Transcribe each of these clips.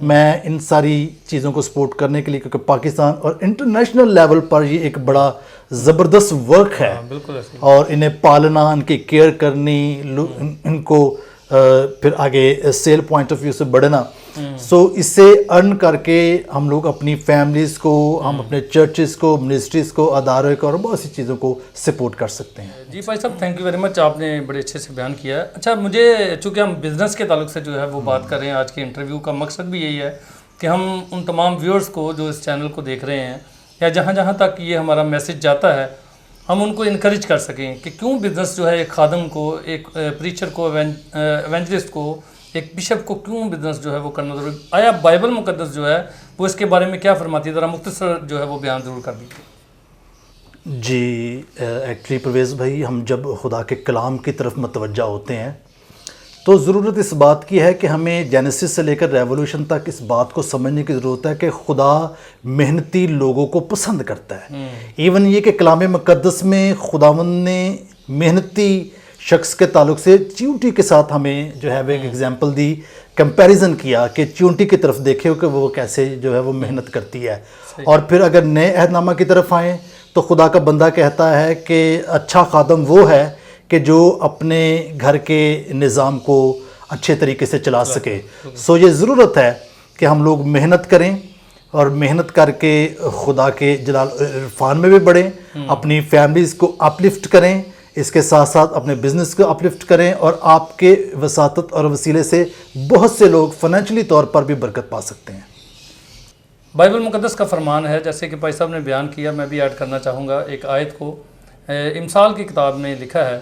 میں ان ساری چیزوں کو سپورٹ کرنے کے لیے، کیونکہ پاکستان اور انٹرنیشنل لیول پر یہ ایک بڑا زبردست ورک ہے، بالکل ایسے ہی۔ اور انہیں پالنا، ان کی کیئر کرنی، ان کو پھر آگے سیل پوائنٹ آف ویو سے بڑھنا، سو اس سے ارن کر کے ہم لوگ اپنی فیملیز کو، ہم اپنے چرچز کو، منسٹریز کو، اداروں کو اور بہت سی چیزوں کو سپورٹ کر سکتے ہیں۔ جی بھائی صاحب، تھینک یو ویری مچ، آپ نے بڑے اچھے سے بیان کیا ہے۔ اچھا، مجھے چونکہ ہم بزنس کے تعلق سے جو ہے وہ بات کر رہے ہیں، آج کے انٹرویو کا مقصد بھی یہی ہے کہ ہم ان تمام ویورز کو جو اس چینل کو دیکھ رہے ہیں، یا جہاں جہاں تک یہ ہمارا میسج جاتا ہے، ہم ان کو انکریج کر سکیں کہ کیوں بزنس جو ہے ایک خادم کو، ایک پریچر کو، ایونجلسٹ کو، ایک بشپ کو کیوں بزنس جو ہے وہ کرنا ضروری۔ آیا بائبل مقدس جو ہے وہ اس کے بارے میں کیا فرماتی ہے؟ ذرا مختصر جو ہے وہ بیان ضرور کر دیجیے۔ جی ایکچولی پرویز بھائی، ہم جب خدا کے کلام کی طرف متوجہ ہوتے ہیں تو ضرورت اس بات کی ہے کہ ہمیں جینیسس سے لے کر ریولوشن تک اس بات کو سمجھنے کی ضرورت ہے کہ خدا محنتی لوگوں کو پسند کرتا ہے۔ ایون یہ کہ کلام مقدس میں خداوند نے محنتی شخص کے تعلق سے چیونٹی کے ساتھ ہمیں جو ہے وہ ایک ایگزامپل دی، کمپیریزن کیا کہ چیونٹی کی طرف دیکھے ہو کہ وہ کیسے جو ہے وہ محنت کرتی ہے۔ اور پھر اگر نئے عہد نامہ کی طرف آئیں تو خدا کا بندہ کہتا ہے کہ اچھا خادم وہ ہے کہ جو اپنے گھر کے نظام کو اچھے طریقے سے چلا سکے۔ سو یہ ضرورت ہے کہ ہم لوگ محنت کریں، اور محنت کر کے خدا کے جلال عرفان میں بھی بڑھیں، اپنی فیملیز کو اپلفٹ کریں، اس کے ساتھ ساتھ اپنے بزنس کو اپلفٹ کریں، اور آپ کے وساطت اور وسیلے سے بہت سے لوگ فائنینشلی طور پر بھی برکت پا سکتے ہیں۔ بائبل مقدس کا فرمان ہے، جیسے کہ بھائی صاحب نے بیان کیا، میں بھی ایڈ کرنا چاہوں گا ایک آیت کو۔ امثال کی کتاب میں لکھا ہے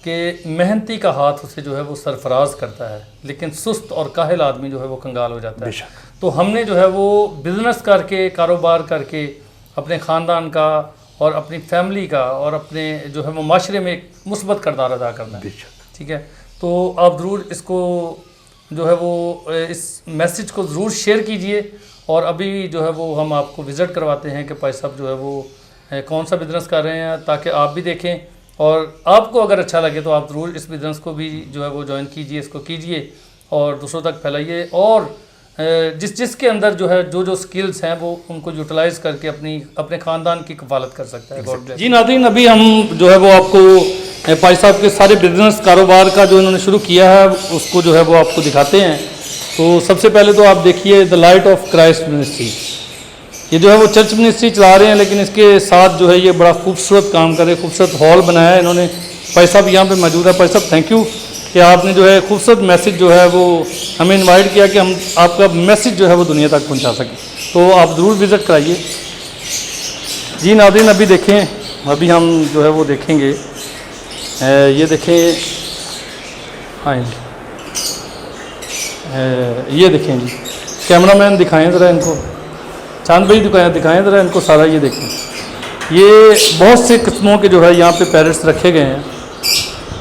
کہ محنتی کا ہاتھ اسے جو ہے وہ سرفراز کرتا ہے، لیکن سست اور کاہل آدمی جو ہے وہ کنگال ہو جاتا ہے۔ تو ہم نے جو ہے وہ بزنس کر کے، کاروبار کر کے اپنے خاندان کا اور اپنی فیملی کا اور اپنے جو ہے وہ معاشرے میں ایک مثبت کردار ادا کرنا ہے، ٹھیک ہے؟ تو آپ ضرور اس کو جو ہے وہ اس میسج کو ضرور شیئر کیجئے، اور ابھی جو ہے وہ ہم آپ کو وزٹ کرواتے ہیں کہ بھائی صاحب جو ہے وہ کون سا بزنس کر رہے ہیں، تاکہ آپ بھی دیکھیں، اور آپ کو اگر اچھا لگے تو آپ ضرور اس بزنس کو بھی جو ہے وہ جوائن کیجئے، اس کو کیجئے اور دوسروں تک پھیلائیے، اور جس کے اندر جو ہے جو سکلز ہیں وہ ان کو یوٹیلائز کر کے اپنے خاندان کی کفالت کر سکتا ہے۔ God bless. جی ناظرین، ابھی ہم جو ہے وہ آپ کو پائی صاحب کے سارے بزنس کاروبار کا جو انہوں نے شروع کیا ہے اس کو جو ہے وہ آپ کو دکھاتے ہیں۔ تو سب سے پہلے تو آپ دیکھیے the light of Christ ministry, یہ جو ہے وہ چرچ منسٹری چلا رہے ہیں، لیکن اس کے ساتھ جو ہے یہ بڑا خوبصورت کام کر رہے ہیں، خوبصورت ہال بنایا ہے انہوں نے۔ بھائی صاحب یہاں پہ موجود ہے۔ بھائی صاحب تھینک یو کہ آپ نے جو ہے خوبصورت میسج جو ہے وہ ہمیں انوائٹ کیا کہ ہم آپ کا میسج جو ہے وہ دنیا تک پہنچا سکیں، تو آپ ضرور وزٹ کرائیے۔ جی ناظرین، ابھی دیکھیں، ابھی ہم جو ہے وہ دیکھیں گے، یہ دیکھیں، ہاں یہ دیکھیں جی، کیمرہ مین دکھائیں ذرا ان کو، چاند بھائی دکھائیں ذرا ان کو سارا، یہ دیکھیں، یہ بہت سے قسموں کے جو ہے یہاں پہ پیرٹس رکھے گئے ہیں،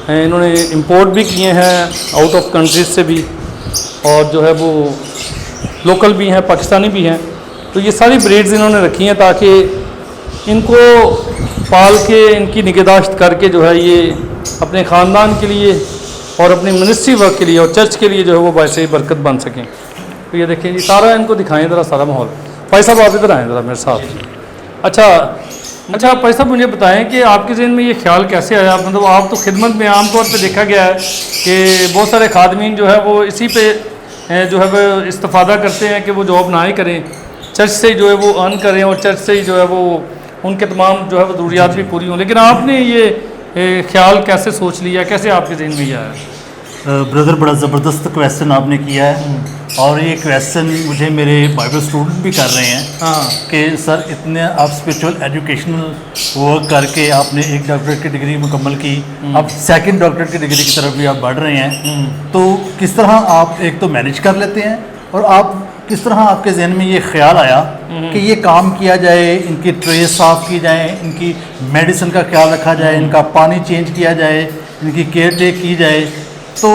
انہوں نے امپورٹ بھی کیے ہیں آؤٹ آف کنٹریز سے بھی، اور جو ہے وہ لوکل بھی ہیں، پاکستانی بھی ہیں۔ تو یہ ساری بریڈز انہوں نے رکھی ہیں تاکہ ان کو پال کے، ان کی نگہداشت کر کے جو ہے یہ اپنے خاندان کے لیے اور اپنی منسٹری ورک کے لیے اور چرچ کے لیے جو ہے وہ باعث برکت بن سکیں۔ تو یہ دیکھیں جی، سارا ان کو دکھائیں ذرا، سارا ماحول۔ بھائی صاحب آپ ادھر آئیں ذرا میرے ساتھ۔ اچھا بھائی صاحب، مجھے بتائیں کہ آپ کے ذہن میں یہ خیال کیسے آیا؟ مطلب آپ تو خدمت میں عام طور پہ دیکھا گیا ہے کہ بہت سارے خادمین جو ہے وہ اسی پہ جو ہے وہ استفادہ کرتے ہیں کہ وہ جاب نہ ہی کریں، چرچ سے جو ہے وہ ارن کریں اور چرچ سے ہی جو ہے وہ ان کے تمام جو ہے وہ ضروریات بھی پوری ہوں، لیکن آپ نے یہ خیال کیسے سوچ لیا، کیسے آپ کے ذہن میں یہ آیا؟ بردر، بڑا زبردست کویسچن آپ نے کیا ہے، اور یہ کویسچن مجھے میرے بائبل اسٹوڈنٹ بھی کر رہے ہیں کہ سر اتنے آپ اسپریچول ایجوکیشنل ورک کر کے آپ نے ایک ڈاکٹریٹ کی ڈگری مکمل کی، اب سیکنڈ ڈاکٹریٹ کی ڈگری کی طرف بھی آپ بڑھ رہے ہیں، تو کس طرح آپ ایک تو مینیج کر لیتے ہیں، اور آپ کس طرح آپ کے ذہن میں یہ خیال آیا کہ یہ کام کیا جائے، ان کی ٹریز صاف کی جائیں، ان کی میڈیسن کا خیال رکھا جائے، ان کا پانی چینج کیا جائے، ان کی کیئر ٹیک کی جائے؟ تو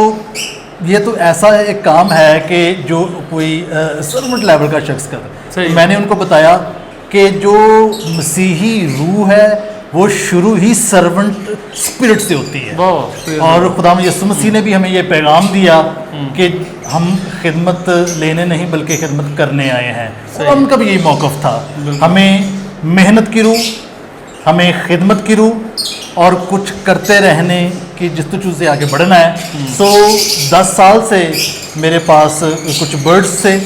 یہ تو ایسا ایک کام ہے کہ جو کوئی سرونٹ لیول کا شخص کرتا ہے۔ میں نے ان کو بتایا کہ جو مسیحی روح ہے، وہ شروع ہی سرونٹ اسپرٹ سے ہوتی ہے. واہ. اور خداوند یسوع مسیح نے بھی ہمیں یہ پیغام دیا کہ ہم خدمت لینے نہیں بلکہ خدمت کرنے آئے ہیں. اور ان کا بھی یہی موقف تھا, ہمیں محنت کی روح, ہمیں خدمت کی روح اور کچھ کرتے رہنے کی جستجو سے آگے بڑھنا ہے. 10 سال سے میرے پاس کچھ برڈس تھے,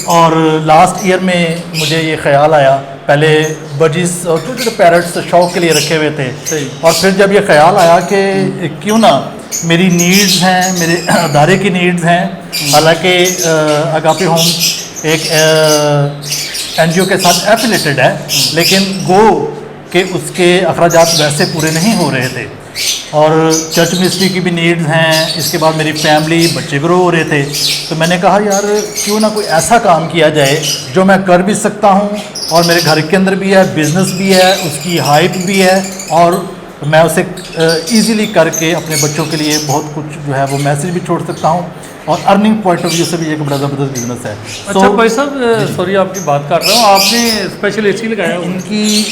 اور لاسٹ ایئر میں مجھے یہ خیال آیا, پہلے بجیز اور چھوٹے چھوٹے پیرٹس شوق کے لیے رکھے ہوئے تھے, اور پھر جب یہ خیال آیا کہ کیوں نہ میری نیڈز ہیں, میرے ادارے کی نیڈز ہیں, حالانکہ اگاپے ہوم ایک این جی او کے ساتھ ایفیلیٹڈ ہے, لیکن گو کہ اس کے اخراجات ویسے پورے نہیں ہو رہے تھے, اور چرچ منسٹری کی بھی نیڈز ہیں, اس کے بعد میری فیملی بچے گرو ہو رہے تھے. تو میں نے کہا یار کیوں نہ کوئی ایسا کام کیا جائے جو میں کر بھی سکتا ہوں, اور میرے گھر کے اندر بھی ہے, بزنس بھی ہے, اس کی ہائپ بھی ہے, اور میں اسے ایزیلی کر کے اپنے بچوں کے لیے بہت کچھ جو ہے وہ میسج بھی چھوڑ سکتا ہوں, اور ارننگ پوائنٹ آف ویو سے بھی ایک بڑا زبردست بزنس ہے. اچھا بھائی صاحب, سوری آپ کی بات کر رہا ہوں, آپ نے اسپیشل اے سی لگایا ہوا. ان کی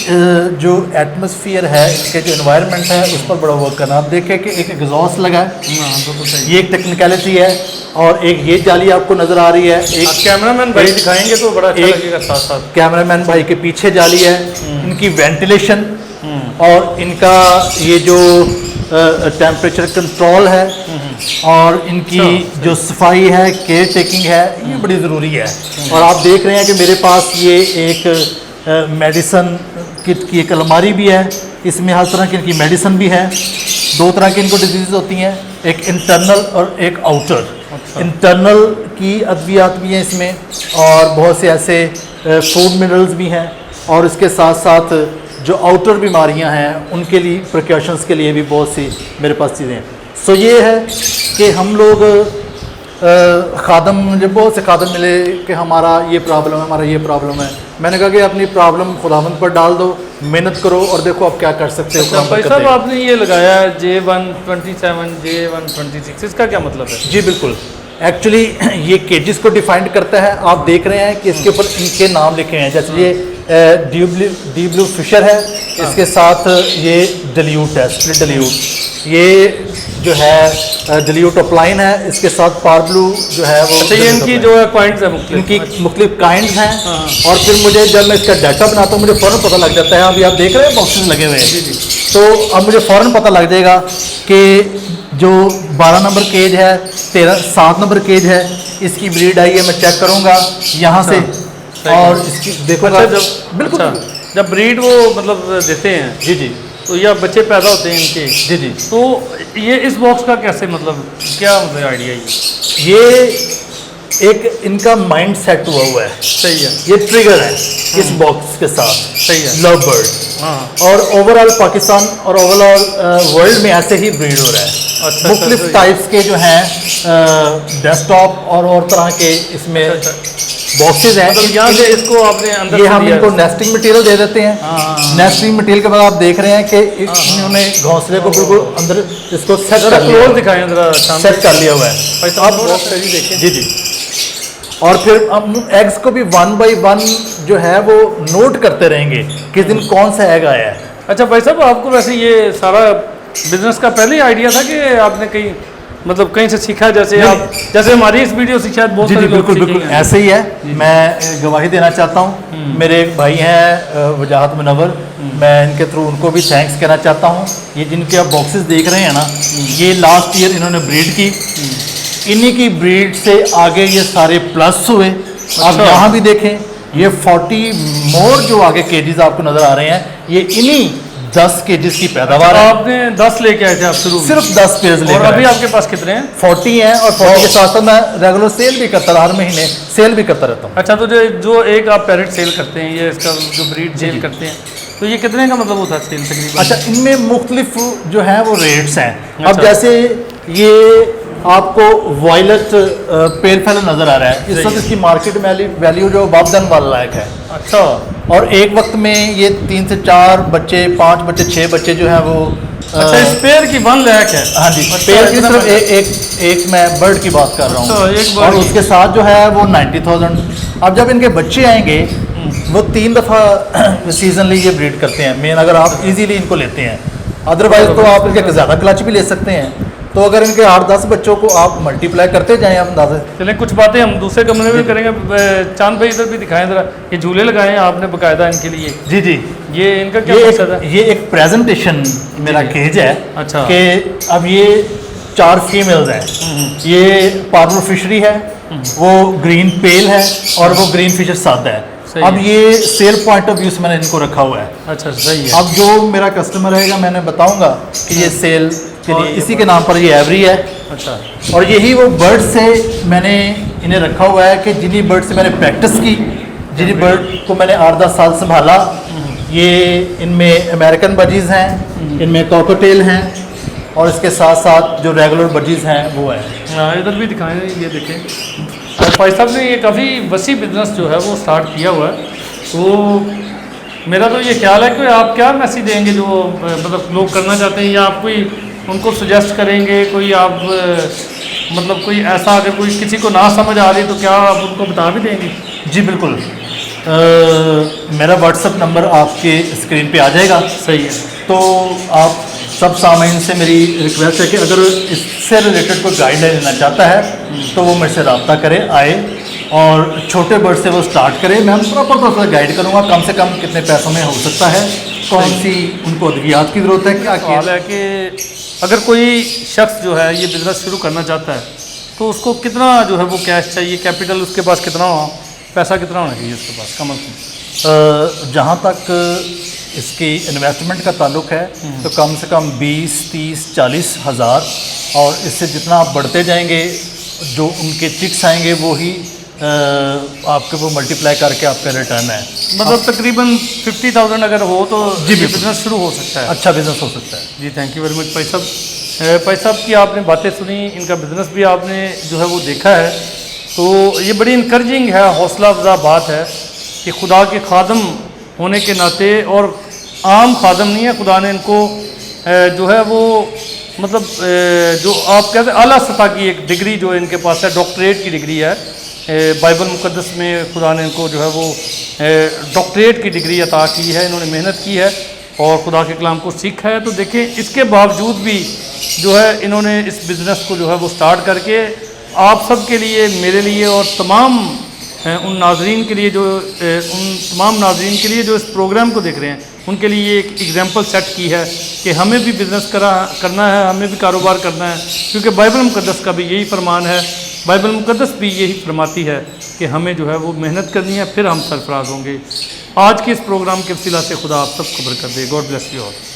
جو ایٹماسفیئر ہے, اس کے جو انوائرمنٹ ہے, اس پر بڑا ورک کرنا. آپ دیکھیں کہ ایک ایگزاسٹ لگا ہے, یہ ایک ٹیکنیکلٹی ہے, اور ایک یہ جالی آپ کو نظر آ رہی ہے, ایک کیمرہ مین بھائی دکھائیں گے تو بڑا اچھا لگے گا. ساتھ ساتھ کیمرہ مین بھائی کے پیچھے جالی ہے, ان کی وینٹیلیشن اور ان کا یہ جو ٹیمپریچر کنٹرول ہے, اور ان کی جو صفائی ہے, کیئر ٹیکنگ ہے, یہ بڑی ضروری ہے. اور آپ دیکھ رہے ہیں کہ میرے پاس یہ ایک میڈیسن کٹ کی ایک الماری بھی ہے, اس میں ہر طرح کی ان کی میڈیسن بھی ہے. 2 طرح کی ان کو ڈیزیز ہوتی ہیں, ایک انٹرنل اور ایک آؤٹر. انٹرنل کی ادویات بھی ہیں اس میں, اور بہت سے ایسے فوڈ منرلز بھی ہیں, اور اس کے ساتھ ساتھ جو آؤٹر بیماریاں ہیں ان کے لیے پریکاشنز کے لیے بھی بہت سی میرے پاس چیزیں ہیں. سو یہ ہے کہ ہم لوگ خادم, مجھے بہت سے خادم ملے کہ ہمارا یہ پرابلم ہے, ہمارا یہ پرابلم ہے. میں نے کہا کہ اپنی پرابلم خداوند پر ڈال دو, محنت کرو, اور دیکھو آپ کیا کر سکتے ہو. بھائی صاحب آپ نے یہ لگایا J127 J126, اس کا کیا مطلب ہے؟ جی بالکل, ایکچولی یہ کیجز کو ڈیفائنڈ کرتا ہے. آپ دیکھ رہے ہیں کہ اس کے اوپر ان کے نام لکھے ہیں, جیسے یہ ڈی بلو فشر ہے, اس کے ساتھ یہ ڈیلیوٹ ہے, اسپلٹ ڈیلیوٹ. یہ جو ہے ڈیلیوٹ اپلائن ہے, اس کے ساتھ پار بلو جو ہے وہ. یہ ان کی جو ہے کوائنٹس ہیں, ان کی مختلف کائنڈز ہیں. اور پھر مجھے جب میں اس کا ڈیٹا بناتا ہوں مجھے فوراً پتہ لگ جاتا ہے. ابھی آپ دیکھ رہے ہیں باکسز لگے ہوئے ہیں, تو اب مجھے فوراً پتہ لگ جائے گا کہ جو 12 نمبر کیج ہے, 7 نمبر کیج ہے, اس کی بریڈ آئی ہے. میں چیک کروں گا یہاں سے, اور اس کی دیکھو گا. بالکل جب بریڈ وہ مطلب دیتے ہیں, جی جی, تو یا بچے پیدا ہوتے ہیں ان کے, جی جی, تو یہ اس باکس کا کیسے مطلب کیا مطلب آئیڈیا ہے؟ یہ ایک ان کا مائنڈ سیٹ ہوا ہے. صحیح ہے, یہ ٹریگر ہے اس باکس کے ساتھ. صحیح ہے, لو برڈ. اور اوور آل پاکستان اور اوور آل ورلڈ میں ایسے ہی بریڈ ہو رہا ہے. مختلف ٹائپس کے جو ہیں ڈیسک ٹاپ اور طرح کے اس میں باکسز ہیں. یہاں سے اس کو آپ نے اندر یہ ہم ان کو نیسٹنگ مٹیریل دے دیتے ہیں. نیسٹنگ مٹیریل کے بعد آپ دیکھ رہے ہیں کہ انہوں نے گھونسلے کو بالکل اندر اس کو سیٹ کر لیا, دکھائیں ذرا, سیٹ کر لیا ہوا ہے. آپ دیکھیں. جی جی, اور پھر ہم ایگز کو بھی 1 بائی 1 جو ہے وہ نوٹ کرتے رہیں گے کس دن کون سا ایگ آیا ہے. اچھا بھائی صاحب, آپ کو ویسے یہ سارا بزنس کا پہلے ہی آئیڈیا تھا کہ آپ نے کہیں مطلب کہیں سے سیکھا, جیسے ہماری اس ویڈیو سے شاید بہت سارے لوگ بالکل بالکل ایسے ہی ہے. میں گواہی دینا چاہتا ہوں, میرے ایک بھائی ہیں وجاہت منور, میں ان کے تھرو ان کو بھی تھینکس کہنا چاہتا ہوں. یہ جن کے آپ باکسز دیکھ رہے ہیں نا, یہ لاسٹ ایئر انہوں نے بریڈ کی, انہی کی بریڈ سے آگے یہ سارے پلس ہوئے. آپ یہاں بھی دیکھیں, یہ 40 مور جو آگے کیجز آپ کو نظر آ رہے ہیں, یہ انہی 10 کیجز کی پیداوار ہے. آپ نے 10 لے کے آئے تھے آپ شروع میں, صرف 10 پیئرز لے کے. اور ابھی آپ کے پاس کتنے ہیں؟ 40 ہیں, اور 40 کے ساتھ ساتھ میں ریگولر سیل بھی کرتا رہا, ہر مہینے سیل بھی کرتا رہتا ہوں. اچھا, تو جو ایک آپ پیرٹ سیل کرتے ہیں, یہ اس کا جو بریڈ سیل کرتے ہیں, تو یہ کتنے کا مطلب ہوتا ہے سیل تقریباً؟ اچھا, ان میں مختلف جو ہیں وہ ریٹس ہیں. اب جیسے یہ آپ کو وائلٹ پیل فیلر نظر آ رہا ہے, اس وقت اس کی مارکیٹ ویلیو جو بابدن والا لائق ہے. اچھا, اور ایک وقت میں یہ 3 سے 4 بچے, 5 بچے, 6 بچے جو ہیں وہ. اچھا, اس پیئر کی 1 لاکھ ہے. ہاں جی, پیئر کی صرف ایک میں برڈ کی بات کر رہا ہوں, اور اس کے ساتھ جو ہے وہ 90,000. اب جب ان کے بچے آئیں گے وہ 3 دفعہ سیزنلی یہ بریڈ کرتے ہیں مین، اگر آپ ایزیلی ان کو لیتے ہیں، ادروائز تو آپ ان کے زیادہ کلچ بھی لے سکتے ہیں. تو اگر ان کے 8-10 بچوں کو آپ ملٹی پلائی کرتے جائیں آپ اندازے. چلیں کچھ باتیں ہم دوسرے کمرے میں کریں گے. چاند بھائی ادھر بھی دکھائیں ذرا، یہ جھولے لگائے ہیں آپ نے باقاعدہ ان کے لیے. جی جی، یہ ان کا کیا مقصد ہے؟ یہ ایک پریزنٹیشن میرا کیج ہے. اچھا. کہ اب یہ 4 فیمیلز ہیں، یہ پاربل فشری ہے، وہ گرین پیل ہے، اور وہ گرین فشر سادہ ہے. اب یہ سیل پوائنٹ آف ویو سے میں نے ان کو رکھا ہوا ہے. اچھا صحیح ہے. اب جو میرا کسٹمر رہے گا میں نے بتاؤں گا کہ یہ سیل کے لیے اسی کے نام پر یہ ایوری ہے. اچھا. اور یہی وہ برڈ سے میں نے انہیں رکھا ہوا ہے کہ جنہی برڈ سے میں نے پریکٹس کی، جنہی برڈ کو میں نے 8-10 سال سنبھالا. یہ ان میں امریکن بجیز ہیں، ان میں کوکوٹیل ہیں، اور اس کے ساتھ ساتھ جو ریگولر بجیز ہیں وہ ہیں. ادھر بھی دکھائیں. یہ دیکھیں بھائی صاحب نے یہ کافی وسیع بزنس جو ہے وہ سٹارٹ کیا ہوا ہے. تو میرا تو یہ خیال ہے کہ آپ کیا میسیج دیں گے جو مطلب لوگ کرنا چاہتے ہیں، یا آپ کوئی ان کو سجیسٹ کریں گے، کوئی آپ مطلب کوئی ایسا اگر کوئی کسی کو نہ سمجھ آ رہی تو کیا آپ ان کو بتا بھی دیں گے؟ جی بالکل. میرا واٹس ایپ نمبر آپ کے اسکرین پہ آ جائے گا. صحیح ہے. تو آپ سب سامعین سے میری ریکویسٹ ہے کہ اگر اس سے ریلیٹڈ کوئی گائیڈ لائن لینا چاہتا ہے تو وہ میرے سے رابطہ کرے، آئے، اور چھوٹے برڈ سے وہ سٹارٹ کرے. میں پراپر طور سے گائیڈ کروں گا کم سے کم کتنے پیسوں میں ہو سکتا ہے، کون سی ان کو ادویات کی ضرورت ہے، کیا سوال ہے کہ اگر کوئی شخص جو ہے یہ بزنس شروع کرنا چاہتا ہے تو اس کو کتنا جو ہے وہ کیش چاہیے، کیپٹل اس کے پاس کتنا ہو، پیسہ کتنا ہونا چاہیے اس کے پاس کم از کم؟ جہاں تک اس کی انویسٹمنٹ کا تعلق ہے تو کم سے کم 20-30-40 ہزار، اور اس سے جتنا آپ بڑھتے جائیں گے جو ان کے چکس آئیں گے وہی آپ کے وہ ملٹی پلائی کر کے آپ کا ریٹرن ہے. مطلب تقریباً 50,000 اگر ہو تو جی یہ بزنس شروع ہو سکتا ہے. اچھا بزنس ہو سکتا ہے. جی تھینک یو ویری مچ بھائی صاحب. بھائی صاحب کی آپ نے باتیں سنی، ان کا بزنس بھی آپ نے جو ہے وہ دیکھا ہے، تو یہ بڑی انکریجنگ ہے، حوصلہ افزا بات ہے کہ خدا کے خادم ہونے کے ناطے، اور عام خادم نہیں ہے، خدا نے ان کو جو ہے وہ مطلب جو آپ کہتے ہیں اعلیٰ سطح کی ایک ڈگری جو ان کے پاس ہے، ڈاکٹریٹ کی ڈگری ہے. بائبل مقدس میں خدا نے ان کو جو ہے وہ ڈاکٹریٹ کی ڈگری عطا کی ہے. انہوں نے محنت کی ہے اور خدا کے کلام کو سیکھا ہے. تو دیکھیں اس کے باوجود بھی جو ہے انہوں نے اس بزنس کو جو ہے وہ سٹارٹ کر کے آپ سب کے لیے، میرے لیے، اور تمام ان ناظرین کے لیے جو اس پروگرام کو دیکھ رہے ہیں ان کے لیے ایک ایگزامپل سیٹ کی ہے کہ ہمیں بھی بزنس کرنا ہے، ہمیں بھی کاروبار کرنا ہے، کیونکہ بائبل مقدس کا بھی یہی فرمان ہے. بائبل مقدس بھی یہی فرماتی ہے کہ ہمیں جو ہے وہ محنت کرنی ہے، پھر ہم سرفراز ہوں گے. آج کے اس پروگرام کے وسیلہ سے خدا آپ سب کو برکت دے. God bless you all.